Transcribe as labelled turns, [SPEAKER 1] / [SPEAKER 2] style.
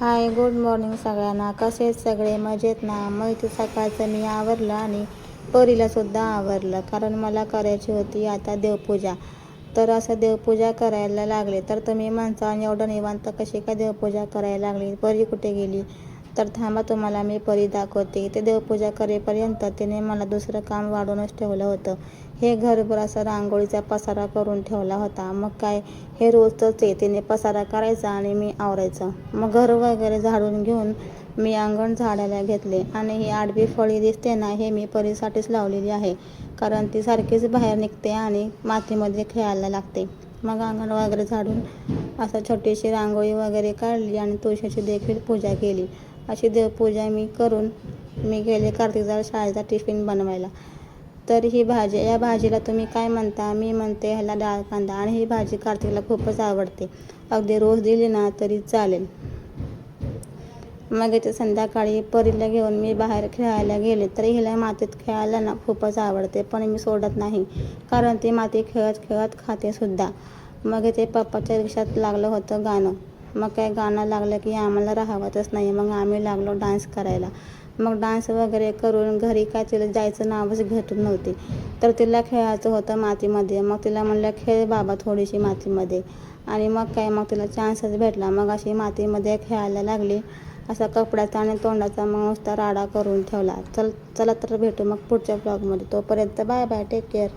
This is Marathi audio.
[SPEAKER 1] हाय, गुड मॉर्निंग सगळ्यांना. कसे आहेत सगळे? मजेत ना? मग इथे सकाळचं मी आवरलं आणि परीलासुद्धा आवरलं, कारण मला करायची होती आता देवपूजा. तर असं देवपूजा करायला लागले. तर तुम्ही म्हणता एवढं निवांत कशी काय देवपूजा करायला लागली? परी कुठे गेली? तर थांबा, तुम्हाला मी परी दाखवते. ते देवपूजा करेपर्यंत तिने मला दुसरं काम वाढवूनच ठेवलं होतं. हे घरभर असं रांगोळीचा पसारा करून ठेवला होता. मग काय, हे रोजचंच आहे. तिने पसारा करायचा आणि मी आवरायचं. मग घर वगैरे झाडून घेऊन मी अंगण झाडायला घेतले. आणि ही आडवी फळी दिसते ना, हे मी परीसाठीच लावलेली आहे, कारण ती सारखीच बाहेर निघते आणि मातीमध्ये खेळायला लागते. मग अंगण वगैरे झाडून असं छोटीशी रांगोळी वगैरे काढली आणि तुळशीची देखील पूजा केली. अशी देवपूजा मी करून मी गेले कार्तिकला शाळेचा टिफिन बनवायला. तर ही भाजी, या भाजीला तुम्ही काय म्हणता? मी म्हणते ह्याला डाळ कांदा. आणि ही भाजी कार्तिकला खूपच आवडते. अगदी रोज दिली ना तरी चालेल. मग इथे संध्याकाळी परीला घेऊन मी बाहेर खेळायला गेले. तर हिला मातीत खेळायला ना खूपच आवडते, पण मी सोडत नाही, कारण ती माती खेळत खेळत खाते सुद्धा. मग इथे पप्पाच्या रिक्षात लागलं होतं गाणं. मग काय, गाणं लागलं की आम्हाला राहावतच नाही. मग आम्ही लागलो डान्स करायला. मग डान्स वगैरे करून घरी काय तिला जायचं नावच घेत नव्हती. तर तिला खेळायचं होतं मातीमध्ये. मग तिला म्हणलं, खेळ बाबा थोडीशी मातीमध्ये. आणि मग काय, मग तिला चान्सच भेटला. मग अशी मातीमध्ये खेळायला लागली. असा कपड्याचा आणि तोंडाचा मग नुसता राडा करून ठेवला. चला तर भेटू मग पुढच्या ब्लॉगमध्ये. तोपर्यंत बाय बाय, टेक केअर.